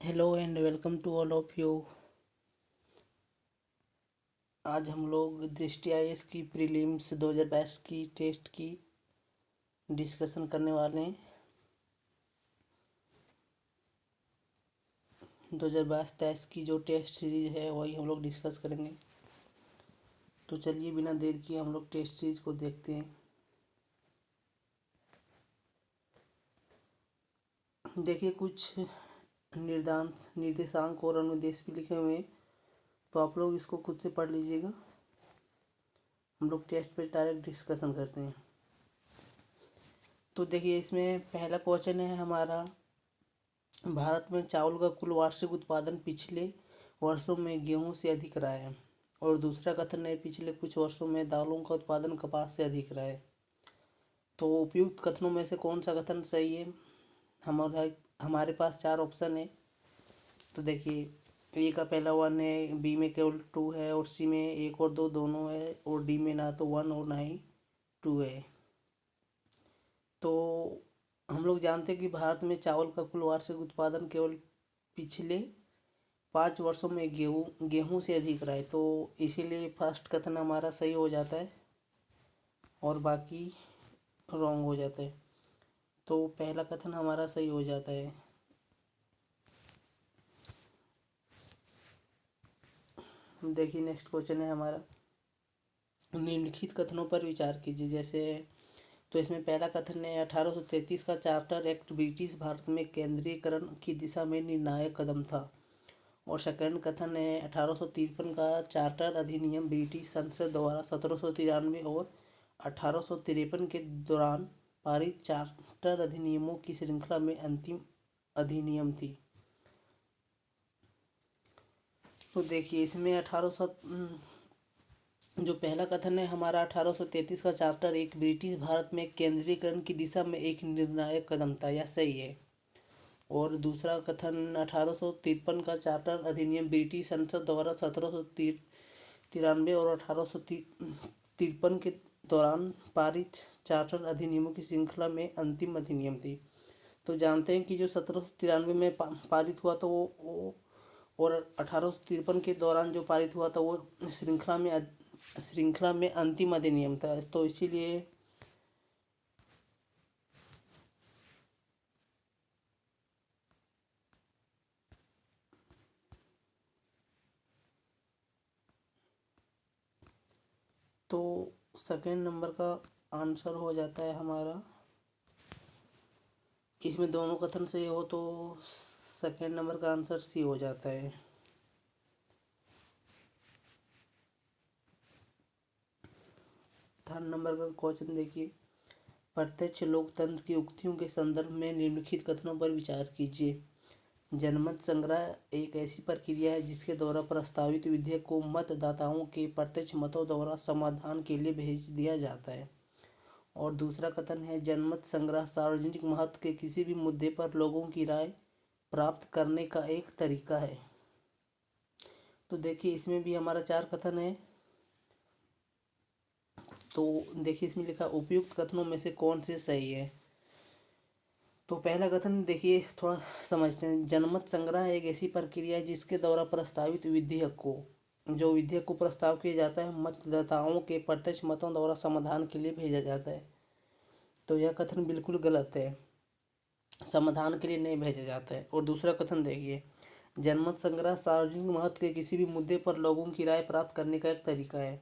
Hello and welcome to all of you. आज हम लोग दृष्टि आईएएस की प्रीलिम्स 2022 की टेस्ट की डिस्कशन करने वाले हैं। 2022 की जो टेस्ट सीरीज है वही हम लोग डिस्कस करेंगे। तो चलिए बिना देर किए हम लोग टेस्ट सीरीज को देखते हैं। देखिए, कुछ निर्देशांक और अनुदेश भी लिखे हुए हैं, तो आप लोग इसको खुद से पढ़ लीजिएगा। हम लोग टेस्ट पे डायरेक्ट डिस्कशन करते हैं। तो देखिए, इसमें पहला क्वेश्चन है हमारा, भारत में चावल का कुल वार्षिक उत्पादन पिछले वर्षों में गेहूं से अधिक रहा है। और दूसरा कथन है, पिछले कुछ वर्षों में दालों का उत्पादन कपास से अधिक रहा है। तो उपयुक्त कथनों में से कौन सा कथन सही है? हमारा हमारे पास चार ऑप्शन है। तो देखिए, ए का पहला वन है, बी में केवल टू है, और सी में एक और दो दोनों है, और डी में ना तो वन और ना ही टू है। तो हम लोग जानते हैं कि भारत में चावल का कुल वार्षिक उत्पादन केवल पिछले 5 वर्षों में गेहूं से अधिक रहा है। तो इसीलिए फर्स्ट कथन हमारा सही हो जाता है और बाकी रॉन्ग हो जाता है। तो पहला कथन हमारा सही हो जाता है। देखिए, नेक्स्ट क्वेश्चन है हमारा, निम्नलिखित कथनों पर विचार कीजिए। जैसे तो इसमें पहला कथन है, 1833 का चार्टर एक्ट ब्रिटिश भारत में केंद्रीयकरण की दिशा में निर्णायक कदम था। और सेकंड कथन है, 1853 का चार्टर अधिनियम ब्रिटिश संसद द्वारा 1793 और 1853 के दौरान पारित चार्टर अधिनियमों की श्रृंखला में अंतिम अधिनियम थी। तो देखिए, इसमें जो पहला कथन है हमारा, 1833 का चार्टर एक ब्रिटिश भारत में केंद्रीकरण की दिशा में एक निर्णायक कदम था, यह सही है। और दूसरा कथन, 1853 का चार्टर अधिनियम ब्रिटिश संसद द्वारा 1793 और 1853 के दौरान पारित चार्टर अधिनियमों की श्रृंखला में अंतिम अधिनियम थी। तो जानते हैं कि जो 1793 में पारित हुआ था वो और 1853 के दौरान जो पारित हुआ था वो श्रृंखला में अंतिम अधिनियम था। तो इसीलिए तो सेकेंड नंबर का आंसर हो जाता है हमारा। इसमें दोनों कथन सही हो तो सेकेंड नंबर का आंसर सी हो जाता है। थर्ड नंबर का क्वेश्चन देखिए, प्रत्यक्ष लोकतंत्र की उक्तियों के संदर्भ में निम्नलिखित कथनों पर विचार कीजिए। जनमत संग्रह एक ऐसी प्रक्रिया है जिसके द्वारा प्रस्तावित विधेयक को मतदाताओं के प्रत्यक्ष मतों द्वारा समाधान के लिए भेज दिया जाता है। और दूसरा कथन है, जनमत संग्रह सार्वजनिक महत्व के किसी भी मुद्दे पर लोगों की राय प्राप्त करने का एक तरीका है। तो देखिए, इसमें भी हमारा चार कथन है। तो देखिए, इसमें लिखा उपयुक्त कथनों में से कौन से सही है। तो पहला कथन देखिए, थोड़ा समझते हैं। जनमत संग्रह एक ऐसी प्रक्रिया है जिसके द्वारा प्रस्तावित विधेयक को प्रस्ताव किया जाता है मतदाताओं के प्रत्यक्ष मतों द्वारा समाधान के लिए भेजा जाता है। तो यह कथन बिल्कुल गलत है, समाधान के लिए नहीं भेजा जाता है। और दूसरा कथन देखिए, जनमत संग्रह सार्वजनिक महत्व के किसी भी मुद्दे पर लोगों की राय प्राप्त करने का एक तरीका है।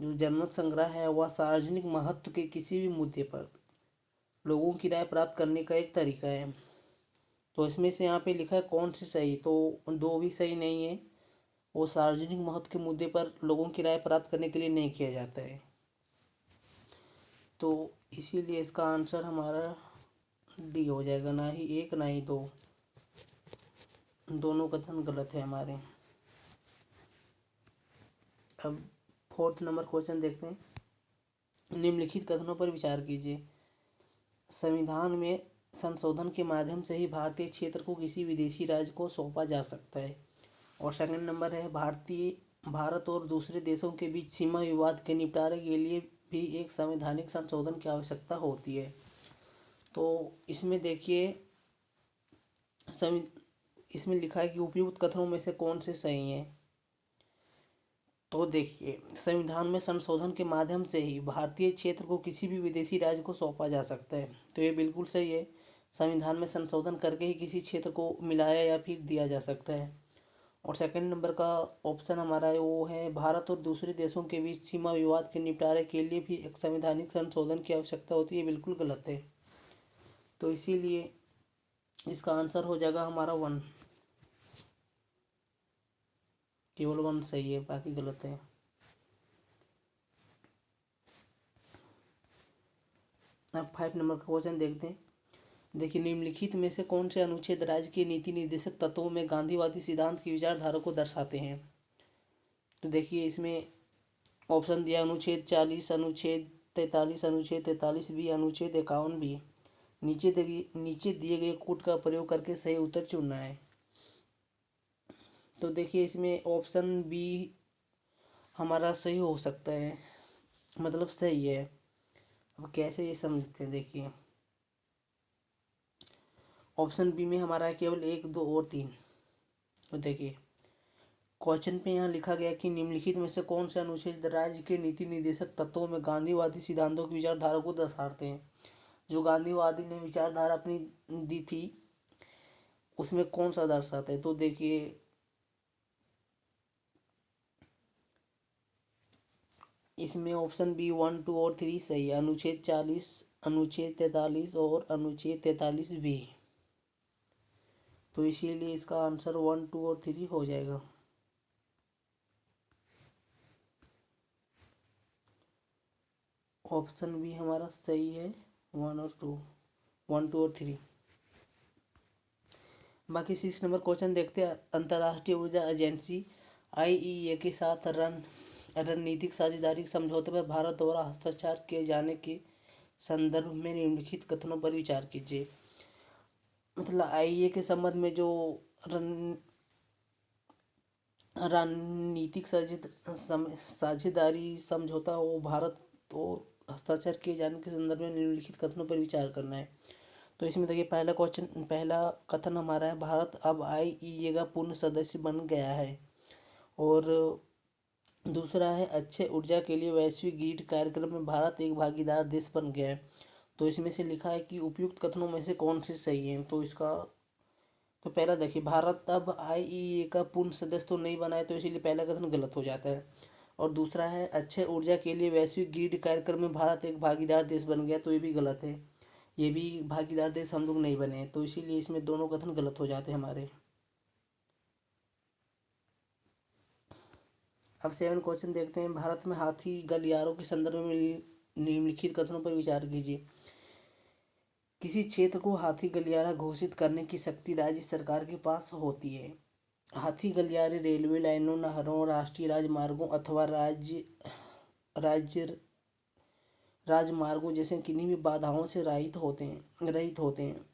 जो जनमत संग्रह है वह सार्वजनिक महत्व के किसी भी मुद्दे पर लोगों की राय प्राप्त करने का एक तरीका है। तो इसमें से यहाँ पे लिखा है कौन सी सही, तो दो भी सही नहीं है। वो सार्वजनिक महत्व के मुद्दे पर लोगों की राय प्राप्त करने के लिए नहीं किया जाता है। तो इसीलिए इसका आंसर हमारा डी हो जाएगा, ना ही एक ना ही दो, दोनों कथन गलत है हमारे। अब फोर्थ नंबर क्वेश्चन देखते हैं। निम्नलिखित कथनों पर विचार कीजिए। संविधान में संशोधन के माध्यम से ही भारतीय क्षेत्र को किसी विदेशी राज्य को सौंपा जा सकता है। और सेकंड नंबर है, भारत और दूसरे देशों के बीच सीमा विवाद के निपटारे के लिए भी एक संवैधानिक संशोधन की आवश्यकता होती है। तो इसमें देखिए, इसमें लिखा है कि उपयुक्त कथनों में से कौन से सही हैं। तो देखिए, संविधान में संशोधन के माध्यम से ही भारतीय क्षेत्र को किसी भी विदेशी राज्य को सौंपा जा सकता है, तो ये बिल्कुल सही है। संविधान में संशोधन करके ही किसी क्षेत्र को मिलाया या फिर दिया जा सकता है। और सेकंड नंबर का ऑप्शन हमारा है वो है, भारत और दूसरे देशों के बीच सीमा विवाद के निपटारे के लिए भी एक संवैधानिक संशोधन की आवश्यकता होती है, बिल्कुल गलत है। तो इसीलिए इसका आंसर हो जाएगा हमारा 1, केवल 1 सही है, बाकी गलत है। अब 5 नंबर का क्वेश्चन देखते हैं। देखिए, निम्नलिखित में से कौन से अनुच्छेद राज्य के नीति निर्देशक तत्वों में गांधीवादी सिद्धांत की विचारधारा को दर्शाते हैं। तो देखिए, इसमें ऑप्शन दिया अनुच्छेद 40, अनुच्छेद 43, अनुच्छेद 43 बी, अनुच्छेद 51 बी। नीचे दिए गए कोड का प्रयोग करके सही उत्तर चुनना है। तो देखिए, इसमें ऑप्शन बी हमारा सही हो सकता है, मतलब सही है। अब कैसे ये समझते हैं, देखिए ऑप्शन बी में हमारा है केवल 1, 2 और 3। तो देखिए, क्वेश्चन पे यहाँ लिखा गया कि निम्नलिखित में से कौन से अनुच्छेद राज्य के नीति निर्देशक तत्वों में गांधीवादी सिद्धांतों की विचारधारा को दर्शाते हैं। जो गांधीवादी ने विचारधारा अपनी दी थी उसमें कौन सा दर्शाता है। तो देखिए, इसमें ऑप्शन बी 1, 2 और 3 सही है। अनुच्छेद 40, अनुच्छेद 43 और अनुच्छेद 43 बी। तो इसीलिए इसका आंसर 1, 2 और 3 हो जाएगा। ऑप्शन बी हमारा सही है, 1 और 2, 1, 2 और 3। बाकी 6 नंबर क्वेश्चन देखते हैं। अंतर्राष्ट्रीय ऊर्जा एजेंसी IEA के साथ रणनीतिक साझेदारी समझौते पर भारत द्वारा हस्ताक्षर किए जाने के संदर्भ में निम्नलिखित कथनों पर विचार कीजिए। मतलब IEA के संबंध में जो रणनीतिक साझेदारी समझौता वो भारत और हस्ताक्षर किए जाने के संदर्भ में निम्नलिखित कथनों पर विचार करना है। तो इसमें देखिए, पहला कथन हमारा है, भारत अब IEA का पूर्ण सदस्य बन गया है। और दूसरा है, अच्छे ऊर्जा के लिए वैश्विक ग्रिड कार्यक्रम में भारत एक भागीदार देश बन गया है। तो इसमें से लिखा है कि उपयुक्त कथनों में से कौन से सही है। तो पहला देखिए, भारत अब IEA का पूर्ण सदस्य तो नहीं बना है, तो इसीलिए पहला कथन गलत हो जाता है। और दूसरा है, अच्छे ऊर्जा के लिए वैश्विक ग्रिड कार्यक्रम में भारत एक भागीदार देश बन गया, तो ये भी गलत है। ये भी भागीदार देश हम लोग नहीं बने हैं, तो इसीलिए इसमें दोनों कथन गलत हो जाते हैं हमारे। अब 7 क्वेश्चन देखते हैं। भारत में हाथी गलियारों के संदर्भ में निम्नलिखित कथनों पर विचार कीजिए। किसी क्षेत्र को हाथी गलियारा घोषित करने की शक्ति राज्य सरकार के पास होती है। हाथी गलियारे रेलवे लाइनों, नहरों, राष्ट्रीय राजमार्गों अथवा राज्य राजमार्गों जैसे किन्हीं भी बाधाओं से रहित होते हैं।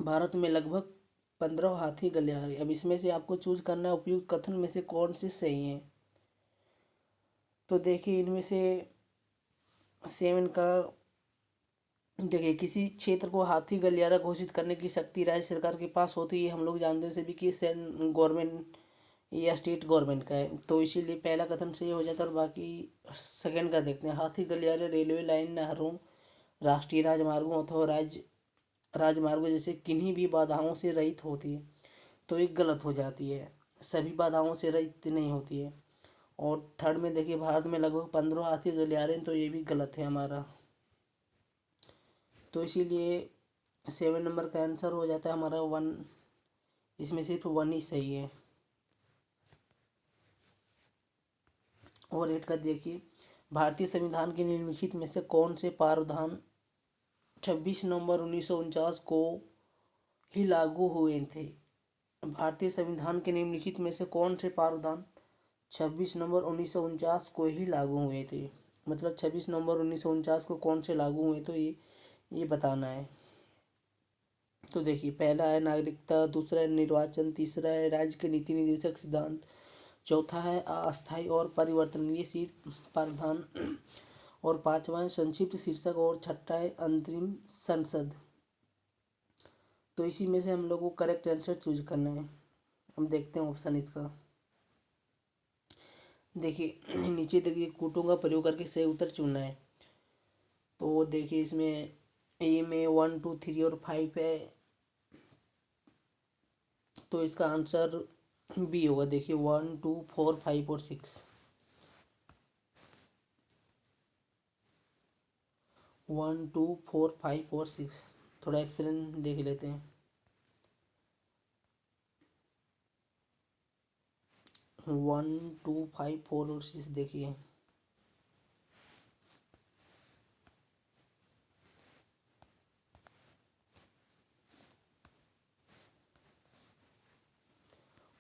भारत में लगभग 15 हाथी गलियारे। अब इसमें से आपको चूज करना है उपयुक्त कथन में से कौन से सही हैं। तो देखिए, इनमें से 7 का देखिए, किसी क्षेत्र को हाथी गलियारा घोषित करने की शक्ति राज्य सरकार के पास होती है, हम लोग जानते हैं सभी कि गवर्नमेंट या स्टेट गवर्नमेंट का है, तो इसीलिए पहला कथन सही हो जाता है। और बाकी सेकंड का देखते हैं। हाथी गलियारे रेलवे लाइन, नहरों, राष्ट्रीय राजमार्गों अथवा राजमार्गों जैसे किन्हीं भी बाधाओं से रहित होती है, तो एक गलत हो जाती है, सभी बाधाओं से रहित नहीं होती है। और थर्ड में देखिए, भारत में लगभग 15 हाथी गलियारे, तो ये भी गलत है हमारा। तो इसीलिए 7 नंबर का आंसर हो जाता है हमारा 1। इसमें सिर्फ 1 ही सही है। और 8 का देखिए, भारतीय संविधान के निम्नलिखित में से कौन से प्रावधान 26 नवंबर 1949 को ही लागू हुए थे। भारतीय संविधान के निम्नलिखित में से कौन से प्रावधान 26 नवंबर 1949 को ही लागू हुए थे। मतलब 26 नवंबर 1949 को कौन से लागू हुए, तो ये बताना है। तो देखिए, पहला है नागरिकता, दूसरा है निर्वाचन, तीसरा है राज्य के नीति निर्देशक सिद्धांत, चौथा है अस्थायी और परिवर्तनीय प्रावधान, और पांचवा है संक्षिप्त शीर्षक, और छठा है अंतरिम संसद। तो इसी में से हम लोग को करेक्ट आंसर चूज करना है। हम देखते हैं ऑप्शन इसका। देखिए नीचे देखिए कोटों का प्रयोग करके सही उत्तर चुनना है। तो देखिए इसमें ए में 1 2 3 और 5 है, तो इसका आंसर बी होगा। देखिए 1 2 4 5 और 6, 1 2 4 5 और 6। थोड़ा एक्सप्लेन देख लेते हैं। 1 2 5 4 और 6 देखिए।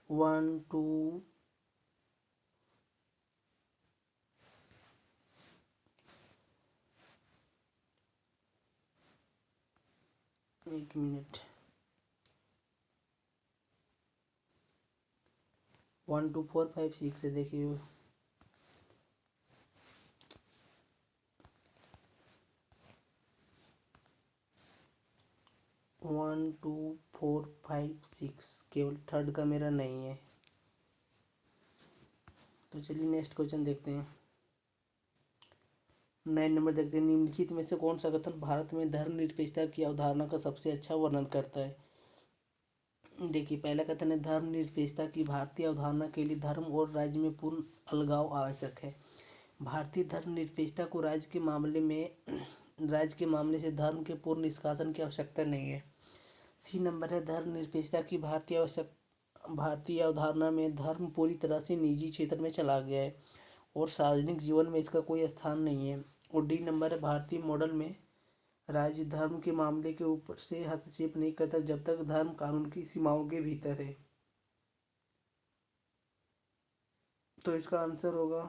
1 2 एक मिनट, 1 2 4 5 6 है। देखिए 1 2 4 5 6, केवल थर्ड का मेरा नहीं है। तो चलिए नेक्स्ट क्वेश्चन देखते हैं। 9 नंबर देखते हैं। निम्नलिखित में से कौन सा कथन भारत में धर्मनिरपेक्षता की अवधारणा का सबसे अच्छा वर्णन करता है? देखिए पहला कथन है, धर्मनिरपेक्षता की भारतीय अवधारणा के लिए धर्म और राज्य में पूर्ण अलगाव आवश्यक है। भारतीय धर्मनिरपेक्षता को राज्य के मामले से धर्म के पूर्ण निष्कासन की आवश्यकता नहीं है। सी नंबर है, धर्मनिरपेक्षता की भारतीय अवधारणा में धर्म पूरी तरह से निजी क्षेत्र में चला गया है और सार्वजनिक जीवन में इसका कोई स्थान नहीं है। और डी नंबर है, भारतीय मॉडल में राज्य धर्म के मामले के ऊपर से हस्तक्षेप नहीं करता जब तक धर्म कानून की सीमाओं के भीतर है। तो इसका आंसर होगा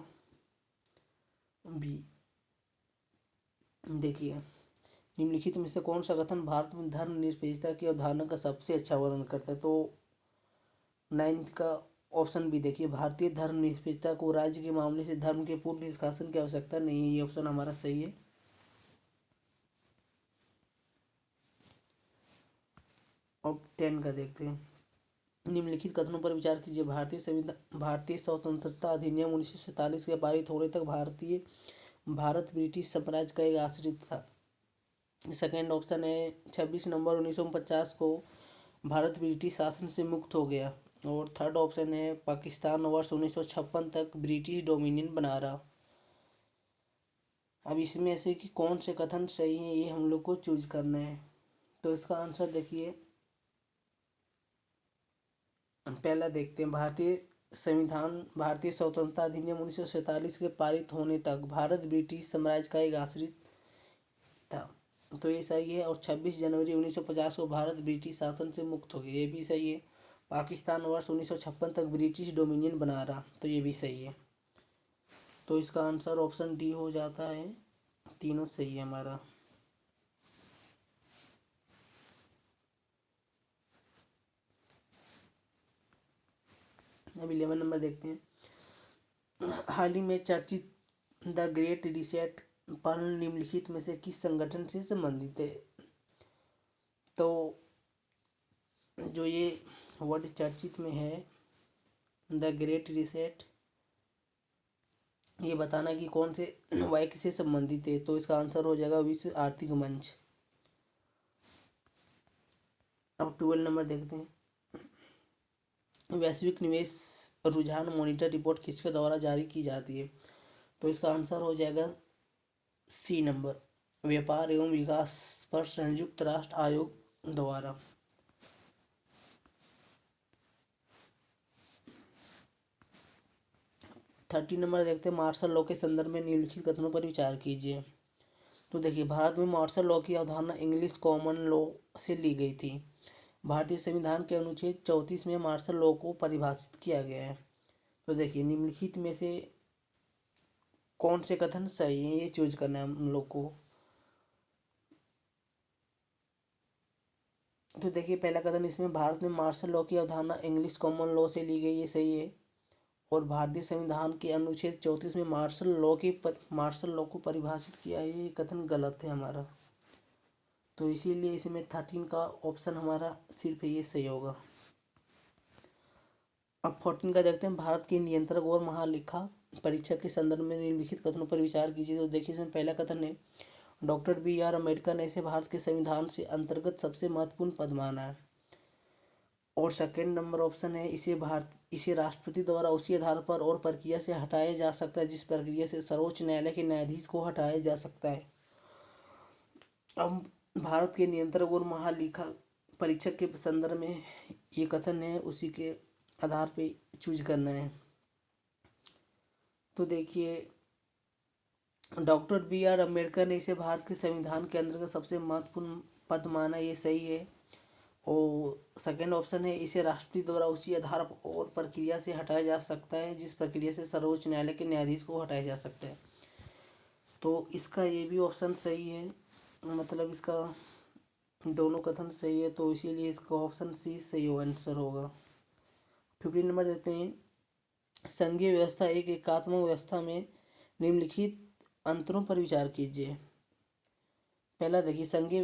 बी। देखिए निम्नलिखित में से कौन सा कथन भारत में धर्मनिरपेक्षता की अवधारणा का सबसे अच्छा वर्णन करता है? तो 9th का ऑप्शन भी देखिए, भारतीय धर्मनिरपेक्षता को राज्य के मामले से धर्म के पूर्ण निष्कासन की आवश्यकता नहीं है। ये ऑप्शन हमारा सही है। अब 10 का देखते हैं। निम्नलिखित कथनों पर विचार कीजिए। भारतीय स्वतंत्रता अधिनियम 1947 के पारित होने तक भारत ब्रिटिश साम्राज्य का एक आश्रित था। सेकेंड ऑप्शन है, 26 नवंबर 1949 को भारत ब्रिटिश शासन से मुक्त हो गया। और थर्ड ऑप्शन है, पाकिस्तान वर्ष 1956 तक ब्रिटिश डोमिनियन बना रहा। अब इसमें से कि कौन से कथन सही हैं ये हम लोग को चूज करना है। तो इसका आंसर देखिए, पहला देखते हैं। भारतीय स्वतंत्रता अधिनियम 1947 के पारित होने तक भारत ब्रिटिश साम्राज्य का एक आश्रित था, तो ये सही है। और 26 जनवरी 1950 को भारत ब्रिटिश शासन से मुक्त हो गया, ये भी सही है। पाकिस्तान वर्ष 1956 तक ब्रिटिश डोमिनियन बना रहा, तो ये भी सही है। तो इसका आंसर ऑप्शन डी हो जाता है। तीनों सही है हमारा। अब 11 नंबर देखते हैं। हाल ही में चर्चित द ग्रेट रिसेट पहल निम्नलिखित में से किस संगठन से संबंधित है? तो जो ये वर्ड चर्चित में है, द ग्रेट रिसेट, ये बताना कि कौन से वाक्य से संबंधित है। तो इसका आंसर हो जाएगा विश्व आर्थिक मंच। अब 12 नंबर देखते हैं। वैश्विक निवेश रुझान मॉनिटर रिपोर्ट किसके द्वारा जारी की जाती है? तो इसका आंसर हो जाएगा सी नंबर, व्यापार एवं विकास पर संयुक्त राष्ट्र आयोग द्वारा। 30 नंबर देखते हैं। मार्शल लॉ के संदर्भ में निम्नलिखित कथनों पर विचार कीजिए। तो देखिए भारत में मार्शल लॉ की अवधारणा इंग्लिश कॉमन लॉ से ली गई थी। भारतीय संविधान के अनुच्छेद 34 में मार्शल लॉ को परिभाषित किया गया है। तो देखिए निम्नलिखित में से कौन से कथन सही है ये चूज करना है हम लोग को। तो देखिए पहला कथन इसमें, भारत में मार्शल लॉ की अवधारणा इंग्लिश कॉमन लॉ से ली गई, ये सही है। और भारतीय संविधान के अनुच्छेद 34 में मार्शल लॉ को परिभाषित किया है, ये कथन गलत है हमारा। तो इसीलिए इसमें 13 का ऑप्शन हमारा सिर्फ ये सही होगा। अब 14 का देखते हैं, भारत के नियंत्रक और महालेखा परीक्षक के संदर्भ में निम्नलिखित कथनों पर विचार कीजिए। तो देखिए इसमें पहला कथन है, डॉक्टर BR अम्बेडकर ने इसे भारत के संविधान से अंतर्गत सबसे महत्वपूर्ण पद माना है। और सेकेंड नंबर ऑप्शन है, इसे राष्ट्रपति द्वारा उसी आधार पर और प्रक्रिया से हटाया जा सकता है जिस प्रक्रिया से सर्वोच्च न्यायालय के न्यायाधीश को हटाया जा सकता है। अब भारत के नियंत्रक और महालेखा परीक्षक के संदर्भ में ये कथन है, उसी के आधार पे चूज करना है। तो देखिए डॉक्टर BR अम्बेडकर ने इसे भारत के संविधान के अंतर्गत सबसे महत्वपूर्ण पद माना, ये सही है। और सेकेंड ऑप्शन है, इसे राष्ट्रपति द्वारा उसी आधार और प्रक्रिया से हटाया जा सकता है जिस प्रक्रिया से सर्वोच्च न्यायालय के न्यायाधीश को हटाया जा सकता है। तो इसका ये भी ऑप्शन सही है, मतलब इसका दोनों कथन सही है, तो इसीलिए इसका ऑप्शन सी सही आंसर होगा। 15 नंबर देते हैं, संघीय व्यवस्था एक एकात्मक व्यवस्था में निम्नलिखित अंतरों पर विचार कीजिए। पहला देखिए, संघीय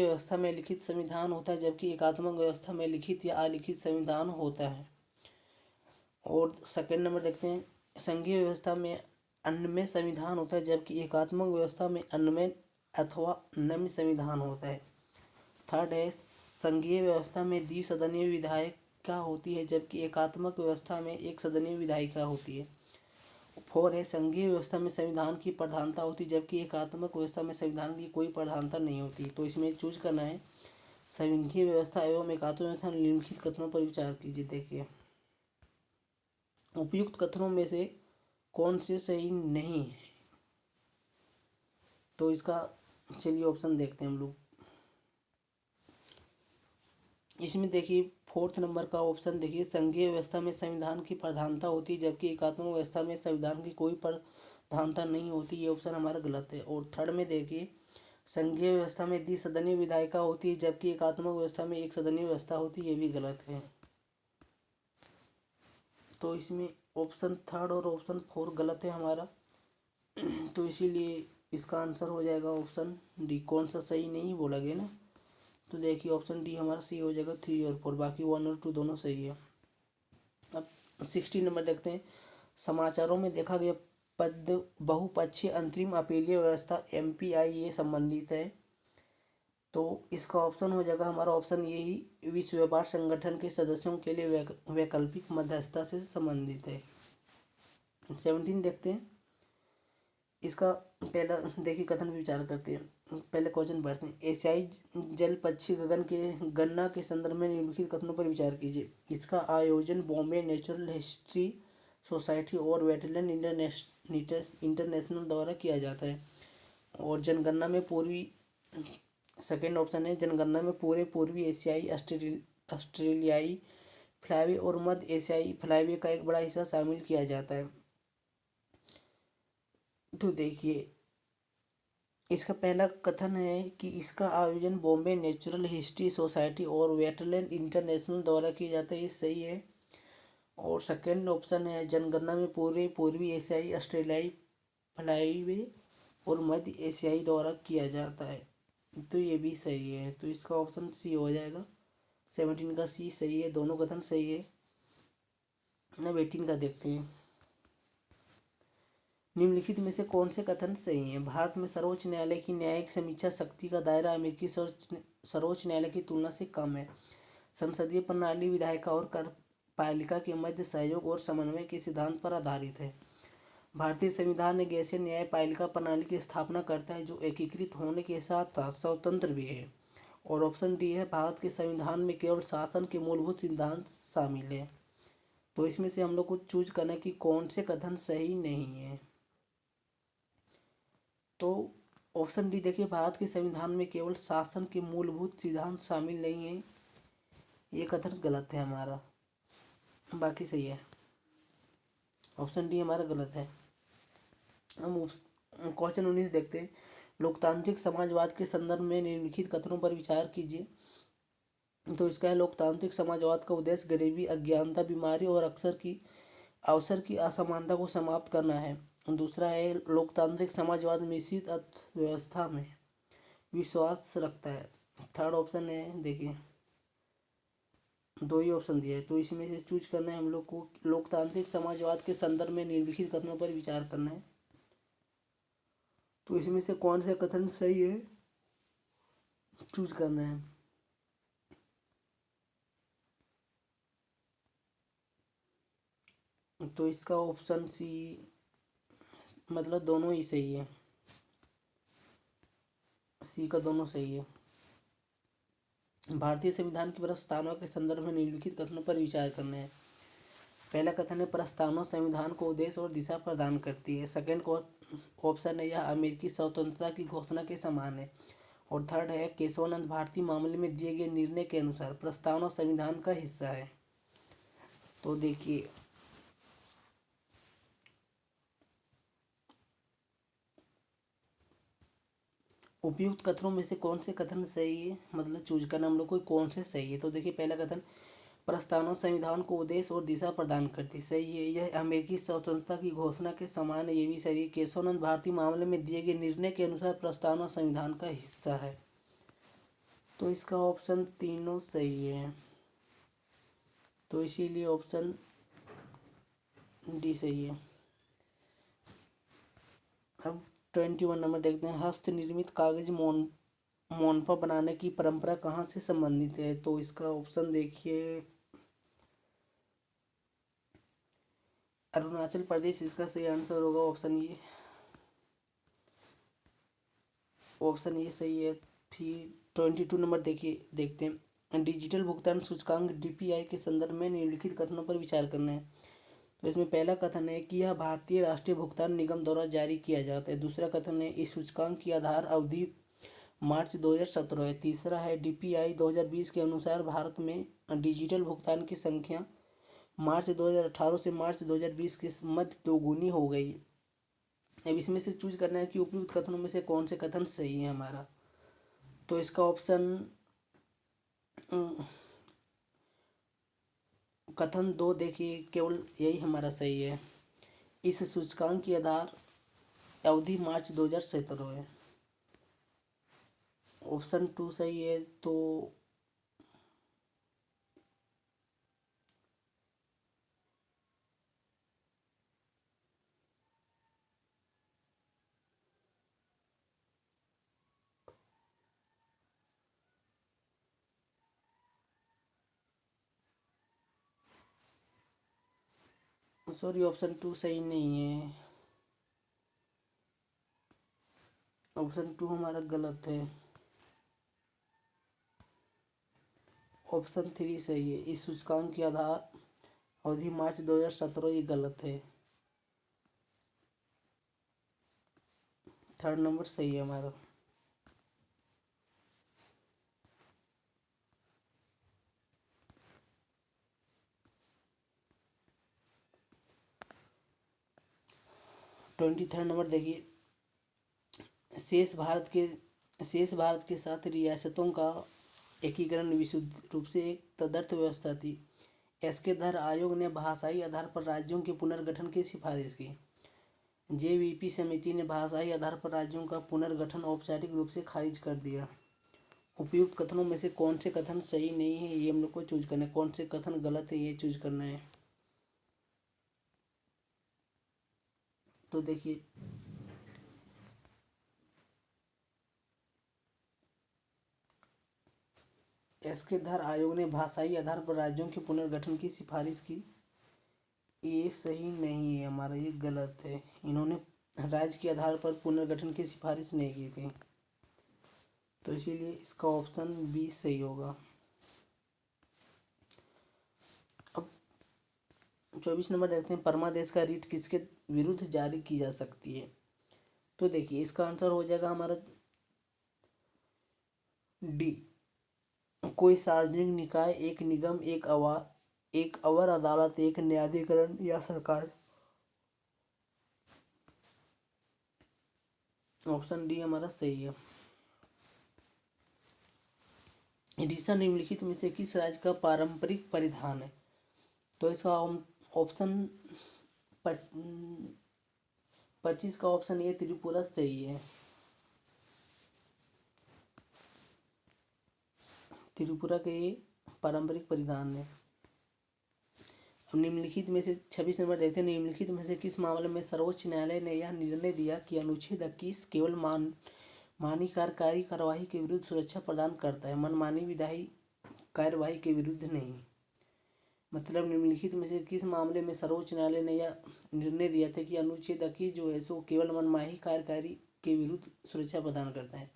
व्यवस्था में लिखित संविधान होता है जबकि एकात्मक व्यवस्था में लिखित या अलिखित संविधान होता है। और सेकंड नंबर देखते हैं, संघीय व्यवस्था में अन्यमय संविधान होता है जबकि एकात्मक व्यवस्था में अन्यमय अथवा नम्य संविधान होता है। थर्ड है, संघीय व्यवस्था में द्विसदनीय विधायिका होती है जबकि एकात्मक व्यवस्था में एक सदनीय विधायिका होती है। 4 है, संघीय व्यवस्था में संविधान की प्रधानता होती है जबकि एकात्मक व्यवस्था में संविधान की कोई प्रधानता नहीं होती। तो इसमें चूज करना है, संघीय व्यवस्था एवं एकात्मक व्यवस्था निम्नलिखित कथनों पर विचार कीजिए। देखिए उपयुक्त कथनों में से कौन से सही नहीं है, तो इसका चलिए ऑप्शन देखते हैं हम लोग। इसमें देखिए 4th नंबर का ऑप्शन देखिए, संघीय व्यवस्था में संविधान की प्रधानता होती है जबकि एकात्मक व्यवस्था में संविधान की कोई प्रधानता नहीं होती, ये ऑप्शन हमारा गलत है। और थर्ड में देखिए, संघीय व्यवस्था में द्विसदनीय विधायिका होती है जबकि एकात्मक व्यवस्था में एक सदनीय व्यवस्था होती है, ये भी गलत है। तो इसमें ऑप्शन थर्ड और ऑप्शन 4 गलत है हमारा, तो इसीलिए इसका आंसर हो जाएगा ऑप्शन डी। कौन सा सही नहीं बोला गया ना, तो देखिए ऑप्शन डी हमारा सही हो जाएगा, 3 और 4, बाकी 1 और 2 दोनों सही है। अब 16 नंबर देखते हैं, समाचारों में देखा गया पद बहुपक्षीय अंतरिम अपीलीय व्यवस्था MPIA संबंधित है, तो इसका ऑप्शन हो जाएगा हमारा ऑप्शन यही, विश्व व्यापार संगठन के सदस्यों के लिए वैकल्पिक मध्यस्थता से संबंधित है। 17 देखते हैं, इसका पहला देखिए कथन विचार करते हैं। पहले क्वेश्चन पढ़ते हैं, एशियाई जल पक्षी गगन के गणना के संदर्भ में निम्नलिखित कथनों पर विचार कीजिए। इसका आयोजन बॉम्बे नेचुरल हिस्ट्री सोसाइटी और वेटलैंड इंटरनेशनल द्वारा किया जाता है। और जनगणना में सेकेंड ऑप्शन है, जनगणना में पूरे पूर्वी एशियाई, ऑस्ट्रेलियाई फ्लाईवे और मध्य एशियाई फ्लाईवे का एक बड़ा हिस्सा शामिल किया जाता है। तो देखिए इसका पहला कथन है कि इसका आयोजन बॉम्बे नेचुरल हिस्ट्री सोसाइटी और वेटलैंड इंटरनेशनल द्वारा किया जाता है, ये सही है। और सेकेंड ऑप्शन है, जनगणना में पूरे पूर्वी एशियाई, ऑस्ट्रेलियाई फ्लाईवे और मध्य एशियाई द्वारा किया जाता है, तो ये भी सही है। तो इसका ऑप्शन सी हो जाएगा, 17 का सी सही है, दोनों कथन सही है। अब 18 का देखते हैं, निम्नलिखित में से कौन से कथन सही हैं। भारत में सर्वोच्च न्यायालय की न्यायिक समीक्षा शक्ति का दायरा अमेरिकी सर्वोच्च न्यायालय की तुलना से कम है। संसदीय प्रणाली विधायिका और कार्यपालिका के मध्य सहयोग और समन्वय के सिद्धांत पर आधारित है। भारतीय संविधान एक ऐसे न्यायपालिका प्रणाली की स्थापना करता है जो एकीकृत होने के साथ साथ स्वतंत्र भी है। और ऑप्शन डी है, भारत के संविधान में केवल शासन के मूलभूत सिद्धांत शामिल है। तो इसमें से हम लोग को चूज करना है कि कौन से कथन सही नहीं है। तो ऑप्शन डी देखिए, भारत के संविधान में केवल शासन के मूलभूत सिद्धांत शामिल नहीं है, ये कथन गलत है हमारा, बाकी सही है। ऑप्शन डी हमारा गलत है। हम क्वेश्चन 19 देखते हैं, लोकतांत्रिक समाजवाद के संदर्भ में निम्नलिखित कथनों पर विचार कीजिए। तो इसका है, लोकतांत्रिक समाजवाद का उद्देश्य गरीबी, अज्ञानता, बीमारी और अवसर की असमानता को समाप्त करना है। दूसरा है, लोकतांत्रिक समाजवाद मिश्रित अर्थव्यवस्था में विश्वास रखता है। थर्ड ऑप्शन है, देखिए दो ही ऑप्शन दिया है, तो इसमें से चूज करना है हम लोग को। लोकतांत्रिक समाजवाद के संदर्भ में निम्नलिखित कथनों पर विचार करना है। तो इसमें से कौन सा कथन सही है चूज करना है। तो इसका ऑप्शन सी, मतलब दोनों ही सही है, सी का दोनों सही है। भारतीय संविधान की प्रस्तावना के संदर्भ में निम्नलिखित कथनों पर विचार करना है। पहला कथन है, प्रस्तावना संविधान को उद्देश्य और दिशा प्रदान करती है। सेकंड को ऑप्शन है, यह अमेरिकी स्वतंत्रता की घोषणा के समान है। और थर्ड है, केशवानंद भारती मामले में दिए गए निर्णय के अनुसार प्रस्तावना संविधान का हिस्सा है। तो देखिए उपयुक्त कथनों में से कौन से कथन सही है, मतलब चूज करना हम लोग को कौन से सही है। तो देखिए पहला कथन, प्रस्तावना संविधान को उद्देश्य और दिशा प्रदान करती, सही है। यह अमेरिकी स्वतंत्रता की घोषणा के समान है, ये भी सही है। केशवानंद भारती मामले में दिए गए निर्णय के अनुसार प्रस्तावना संविधान का हिस्सा है। तो इसका ऑप्शन तीनों सही है, तो इसीलिए ऑप्शन डी सही है। अब 21 नंबर देखते हैं, हस्त निर्मित कागज मोनपा बनाने की परंपरा कहाँ से संबंधित है। तो इसका ऑप्शन देखिए अरुणाचल प्रदेश इसका सही आंसर होगा। ऑप्शन ये सही है। फिर 22 नंबर देखिए, देखते हैं, डिजिटल भुगतान सूचकांक डीपीआई के संदर्भ में निम्नलिखित कथनों पर विचार करना है। तो इसमें पहला कथन है कि यह भारतीय राष्ट्रीय भुगतान निगम द्वारा जारी किया जाता है। दूसरा कथन है, इस सूचकांक की आधार अवधि मार्च 2017 है। तीसरा है, डीपीआई 2020 के अनुसार भारत में डिजिटल भुगतान की संख्या मार्च 2018 से मार्च 2020 के मध्य दोगुनी हो गई। अब इसमें से चूज करना है कि उपयुक्त कथनों में से कौन से कथन सही है हमारा। तो इसका ऑप्शन कथन दो देखिए, केवल यही हमारा सही है। इस सूचकांक की आधार अवधि मार्च 2017 है। ऑप्शन टू सही है। तो सॉरी, ऑप्शन टू सही नहीं है, ऑप्शन टू हमारा गलत है। ऑप्शन थ्री सही है, इस सूचकांक की आधार अवधि मार्च 2017, ये गलत है। थर्ड नंबर सही है हमारा। ट्वेंटी थर्ड नंबर देखिए, शेष भारत के साथ रियासतों का एकीकरण विशुद्ध रूप से एक तदर्थ व्यवस्था थी। इसके तहत आयोग ने भाषाई आधार पर राज्यों के पुनर्गठन की सिफारिश की। जेवीपी समिति ने भाषाई आधार पर राज्यों का पुनर्गठन औपचारिक रूप से खारिज कर दिया। उपयुक्त कथनों में से कौन से कथन सही नहीं है, ये हम लोग को चूज करना है। कौन से कथन गलत है, ये चूज करना है। तो देखिए इसके तहत आयोग ने भाषाई आधार पर राज्यों के पुनर्गठन की सिफारिश की, ये सही नहीं है हमारा, ये गलत है। इन्होंने राज्य के आधार पर पुनर्गठन की सिफारिश नहीं की थी, तो इसीलिए इसका ऑप्शन बी सही होगा। अब 24 नंबर देखते हैं, परमादेश का रीट किसके विरुद्ध जारी की जा सकती है। तो देखिए इसका आंसर हो जाएगा हमारा डी, कोई सार्वजनिक निकाय, एक निगम, एक अवर अदालत, एक न्यायाधिकरण या सरकार। ऑप्शन डी हमारा सही है। उड़ीसा निम्नलिखित में से किस राज्य का पारंपरिक परिधान है। तो इसका ऑप्शन 25 का ऑप्शन ए त्रिपुरा सही है। त्रिपुरा के ये पारंपरिक परिधान है। अब निम्नलिखित में से 26 नंबर देखते हैं। निम्नलिखित में से किस मामले में सर्वोच्च न्यायालय ने यह निर्णय दिया कि अनुच्छेद 21 केवल मानी कार्यकारी कार्यवाही के विरुद्ध सुरक्षा प्रदान करता है, मनमानी विधायी कार्यवाही के विरुद्ध नहीं। मतलब निम्नलिखित में से किस मामले में सर्वोच्च न्यायालय ने यह निर्णय दिया था कि अनुच्छेद 21 जो है सो केवल मनमानी कार्यकारी के विरुद्ध सुरक्षा प्रदान करता है,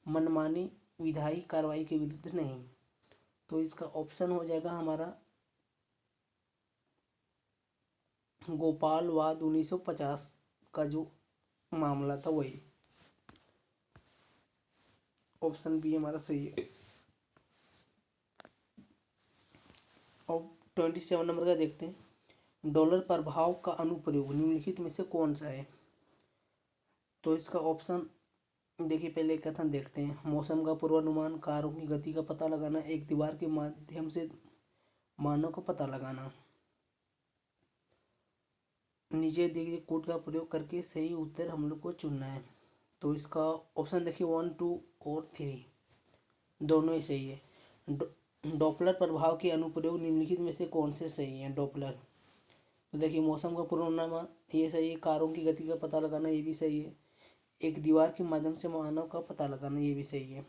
मनमानी विधायी कार्रवाई के विरुद्ध नहीं। तो इसका ऑप्शन हो जाएगा हमारा गोपाल वाद 1950 का जो मामला था वही। ऑप्शन बी हमारा सही है। और 27 नंबर का देखते हैं। डॉलर प्रभाव का अनुप्रयोग निम्नलिखित में से कौन सा है? तो इसका ऑप्शन देखिए, पहले कथन देखते हैं। मौसम का पूर्वानुमान, कारों की गति का पता लगाना, एक दीवार के माध्यम से मानों का पता लगाना। नीचे दिए गए कोड का प्रयोग करके सही उत्तर हम लोग को चुनना है। तो इसका ऑप्शन देखिए 1, 2 और 3 दोनों ही सही है। डॉपलर प्रभाव के अनुप्रयोग निम्नलिखित में से कौन से सही है? डॉपलर, तो देखिए मौसम का पूर्वानुमान ये सही है, कारों की गति का पता लगाना ये भी सही है, एक दीवार के माध्यम से मानव का पता लगाना ये भी सही है।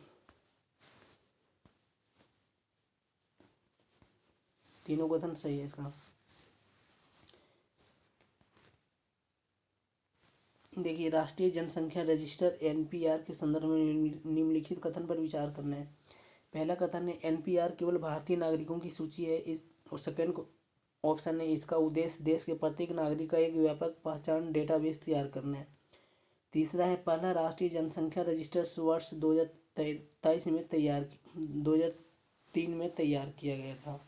तीनों कथन सही है इसका। देखिए, राष्ट्रीय जनसंख्या रजिस्टर एनपीआर के संदर्भ में निम्नलिखित कथन पर विचार करना है। पहला कथन है एनपीआर केवल भारतीय नागरिकों की सूची है। इस और सेकंड ऑप्शन है इसका उद्देश्य देश के प्रत्येक नागरिक का एक व्यापक पहचान डेटाबेस तैयार करना है। तीसरा है पहला राष्ट्रीय जनसंख्या रजिस्टर वर्ष 2023 में 2003 में तैयार किया गया था।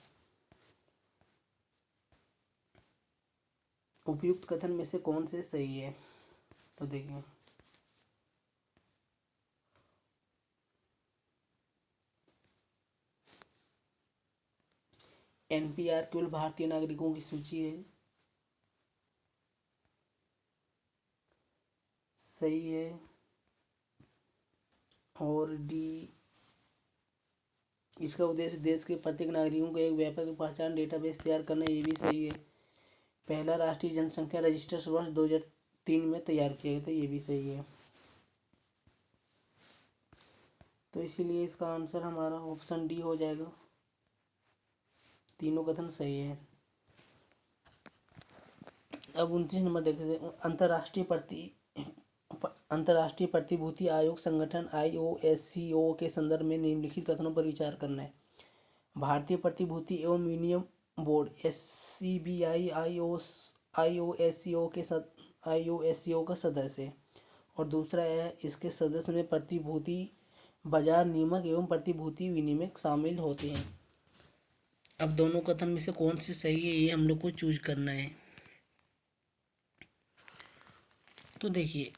उपयुक्त कथन में से कौन से सही है? तो देखिए, एनपीआर केवल भारतीय नागरिकों की सूची है, सही है। और डी इसका उद्देश्य देश के प्रत्येक नागरिकों को एक व्यापक पहचान डेटाबेस तैयार करना ये भी सही है। पहला राष्ट्रीय जनसंख्या रजिस्टर वर्ष 2003 में तैयार किया गया था ये भी सही है। तो इसीलिए इसका आंसर हमारा ऑप्शन डी हो जाएगा। तीनों कथन सही है। अब 29 नंबर देखते हैं। अंतर्राष्ट्रीय प्रतिभूति आयोग संगठन IOSCO के संदर्भ में निम्नलिखित कथनों पर विचार करना है। भारतीय प्रतिभूति एवं विनिमय बोर्ड SCBI IOSCO का सदस्य है। और दूसरा है इसके सदस्य में प्रतिभूति बाजार नियामक एवं प्रतिभूति विनियामक शामिल होते हैं। अब दोनों कथन में से कौन सी सही है ये हम लोग को चूज करना है। तो देखिए,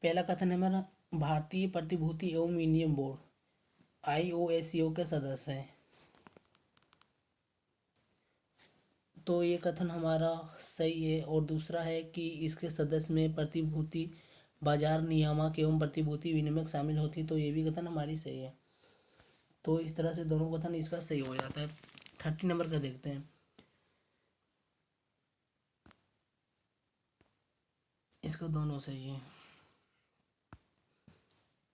पहला कथन है हमारा भारतीय प्रतिभूति एवं विनिमय बोर्ड IOSCO के सदस्य हैं। तो ये कथन हमारा सही है। और दूसरा है कि इसके सदस्य में प्रतिभूति बाजार नियामक एवं प्रतिभूति विनिमय शामिल होती, तो ये भी कथन हमारी सही है। तो इस तरह से दोनों कथन इसका सही हो जाता है। 30 नंबर का देखते हैं। इसका दोनों सही है।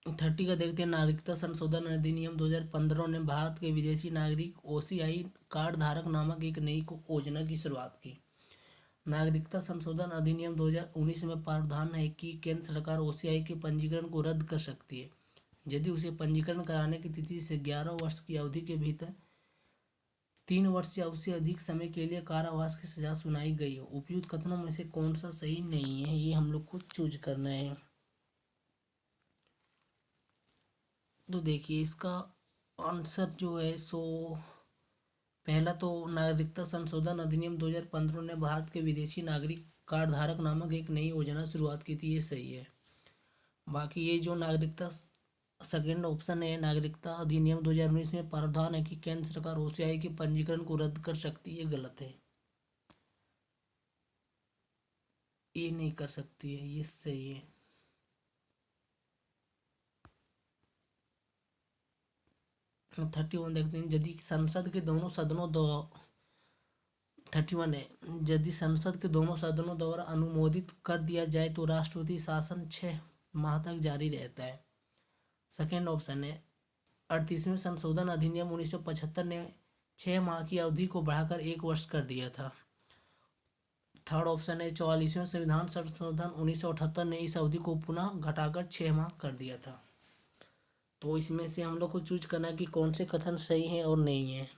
30 का देखते हैं। नागरिकता संशोधन अधिनियम 2015 ने भारत के विदेशी नागरिक OCI कार्ड धारक नामक एक नई योजना की शुरुआत की। नागरिकता संशोधन अधिनियम 2019 में प्रावधान है कि केंद्र सरकार OCI के पंजीकरण को रद्द कर सकती है यदि उसे पंजीकरण कराने की तिथि से 11 वर्ष की अवधि के भीतर 3 वर्ष या उससे अधिक समय के लिए कारावास की सजा सुनाई गई हो। उपयुक्त कथनों में से कौन सा सही नहीं है ये हम लोग को चूज करना है। तो देखिए, इसका आंसर जो है सो पहला तो नागरिकता संशोधन अधिनियम 2015 ने भारत के विदेशी नागरिक कार्ड धारक नामक एक नई योजना शुरुआत की थी, ये सही है। बाकी ये जो नागरिकता सेकेंड ऑप्शन है नागरिकता अधिनियम 2019 में प्रावधान है कि केंद्र सरकार ओसीआई के पंजीकरण को रद्द कर सकती है, गलत है, ये नहीं कर सकती है, ये सही है। तो 31 देखते हैं, यदि संसद के दोनों सदनों दो 31 है, यदि संसद के दोनों सदनों द्वारा अनुमोदित कर दिया जाए तो राष्ट्रपति शासन 6 माह तक जारी रहता है। सेकेंड ऑप्शन है 38वें संशोधन अधिनियम 1975 ने 6 माह की अवधि को बढ़ाकर 1 वर्ष कर दिया था। थर्ड ऑप्शन है 44वें संविधान संशोधन 1978 ने इस अवधि को पुनः घटाकर 6 माह कर दिया था। तो इसमें से हम लोग को चूज करना कि कौन से कथन सही है और नहीं है।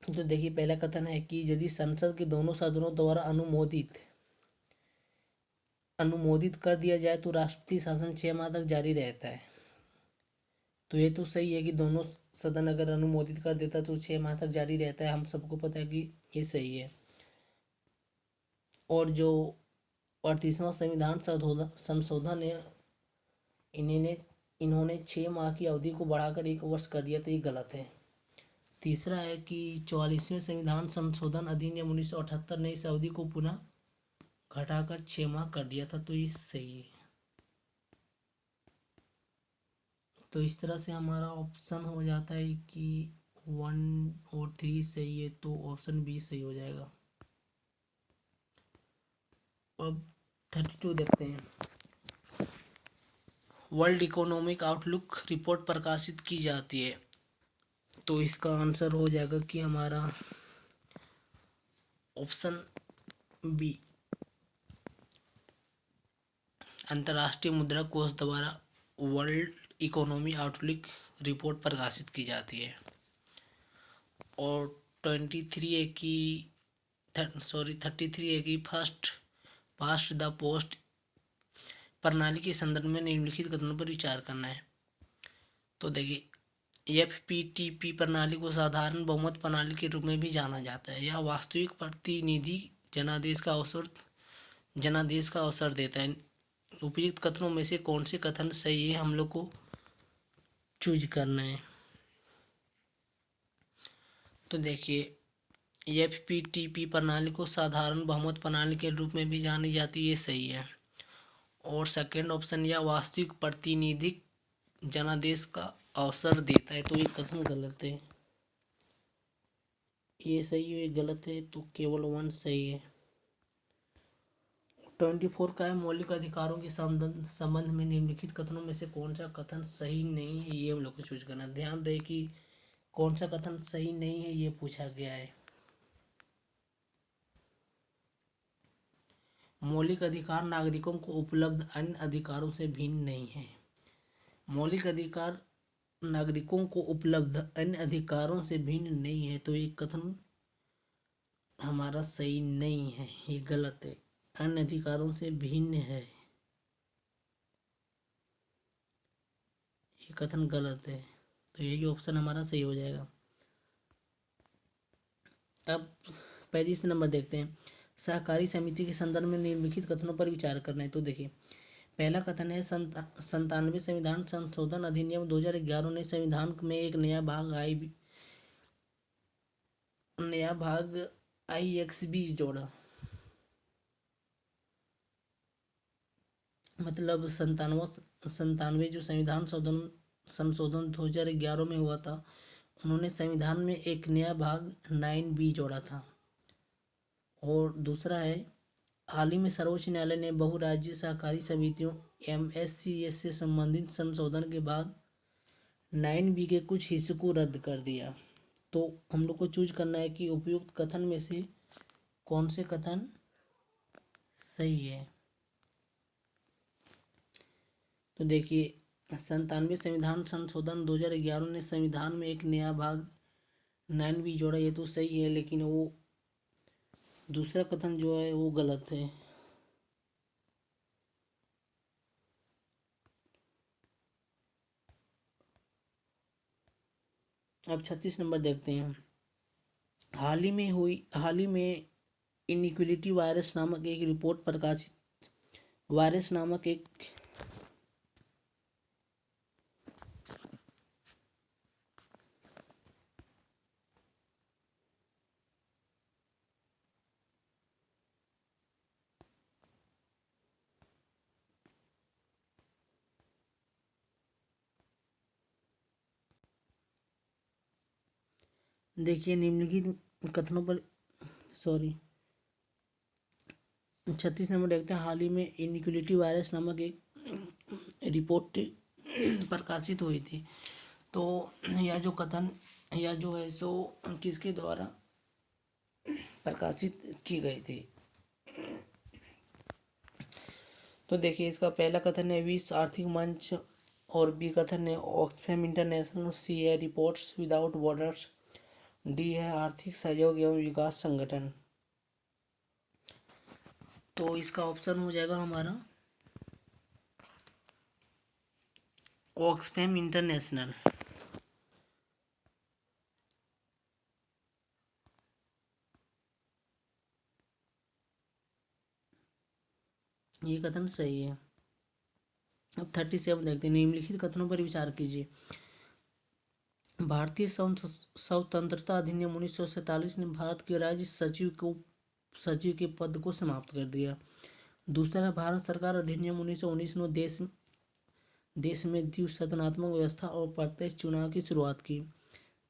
तो देखिए पहला कथन है कि यदि संसद के दोनों सदनों द्वारा अनुमोदित कर दिया जाए तो राष्ट्रपति शासन 6 माह तक जारी रहता है। तो ये तो सही है कि दोनों सदन अगर अनुमोदित कर देता तो 6 माह तक जारी रहता है, हम सबको पता है कि ये सही है। और जो 38वां संविधान संशोधन है, इन्होंने 6 माह की अवधि को बढ़ाकर 1 वर्ष कर दिया, तो ये गलत है। तीसरा है कि 44वें संविधान संशोधन अधिनियम 1978 ने इस अवधि को पुनः घटाकर 6 माह कर दिया था, तो ये सही है। तो इस तरह से हमारा ऑप्शन हो जाता है कि 1 और 3 सही है, तो ऑप्शन बी सही हो जाएगा। अब 32 देखते हैं। वर्ल्ड इकोनॉमिक आउटलुक रिपोर्ट प्रकाशित की जाती है, तो इसका आंसर हो जाएगा कि हमारा ऑप्शन बी, अंतर्राष्ट्रीय मुद्रा कोष द्वारा वर्ल्ड इकोनॉमी आउटलुक रिपोर्ट प्रकाशित की जाती है। और 33 है कि फर्स्ट पास्ट द पोस्ट प्रणाली के संदर्भ में निम्नलिखित कथनों पर विचार करना है। तो देखिए FPTP प्रणाली को साधारण बहुमत प्रणाली के रूप में भी जाना जाता है। यह वास्तविक प्रतिनिधि जनादेश का अवसर देता है। उपयुक्त कथनों में से कौन से कथन सही है, हम लोग को चूज करना है। तो देखिए FPTP प्रणाली को साधारण बहुमत प्रणाली के रूप में भी जानी जाती है, ये सही है। और सेकंड ऑप्शन या वास्तविक प्रतिनिधिक जनादेश का अवसर देता है, तो ये कथन गलत है। ये सही है, ये गलत है, तो केवल 1 सही है। 24 का है मौलिक अधिकारों के संबंध में निम्नलिखित कथनों में से कौन सा कथन सही नहीं है, ये हम लोग को चूज करना। ध्यान रहे कि कौन सा कथन सही नहीं है, ये पूछा गया है। मौलिक अधिकार नागरिकों को उपलब्ध अन्य अधिकारों से भिन्न नहीं है। मौलिक अधिकार नागरिकों को उपलब्ध अन्य अधिकारों से भिन्न नहीं है, तो ये कथन हमारा सही नहीं है, ये गलत है। अन्य अधिकारों से भिन्न है, ये कथन गलत है, तो यही ऑप्शन हमारा सही हो जाएगा। अब 35 नंबर देखते हैं। सहकारी समिति के संदर्भ में निम्नलिखित कथनों पर विचार करना है। तो देखिए पहला कथन है 97 संविधान संशोधन अधिनियम 2011 ने संविधान में एक नया भाग IXB जोड़ा। मतलब 97 जो संविधान संशोधन 2011 में हुआ था, उन्होंने संविधान में एक नया भाग 9B जोड़ा था। और दूसरा है हाल ही में सर्वोच्च न्यायालय ने बहुराज्यीय सहकारी समितियों MSCS से संबंधित संशोधन के बाद 9B के कुछ हिस्सों को रद्द कर दिया। तो हम लोग को चूज करना है कि उपयुक्त कथन में से कौन से कथन सही है। तो देखिए 97 संविधान संशोधन 2011 ने संविधान में एक नया भाग 9B जोड़ा, ये तो सही है, लेकिन वो दूसरा कथन जो है वो गलत है। अब 36 नंबर देखते हैं। हाल ही में इनिक्विलिटी वायरस नामक एक रिपोर्ट प्रकाशित वायरस नामक एक देखिए निम्नलिखित कथनों पर 36 नंबर देखते हैं। हाल ही में इनिक्विलिटी वायरस नामक एक रिपोर्ट प्रकाशित हुई थी। तो यह जो कथन या जो है सो किसके द्वारा प्रकाशित की गई थी? तो देखिए इसका पहला कथन है विश्व आर्थिक मंच और बी कथन है ऑक्सफैम इंटरनेशनल, सी है रिपोर्ट्स विदाउट बॉर्डर्स, डी है आर्थिक सहयोग एवं विकास संगठन। तो इसका ऑप्शन हो जाएगा हमारा ऑक्सफैम इंटरनेशनल। ये कथन सही है। अब 37 देखते हैं। निम्नलिखित कथनों पर विचार कीजिए। भारतीय स्वतंत्रता अधिनियम 1947 ने भारत के राज्य सचिव के पद को समाप्त कर दिया। दूसरा, भारत सरकार अधिनियम 1919 ने देश में द्विसदनात्मक व्यवस्था और प्रत्यक्ष चुनाव की शुरुआत की।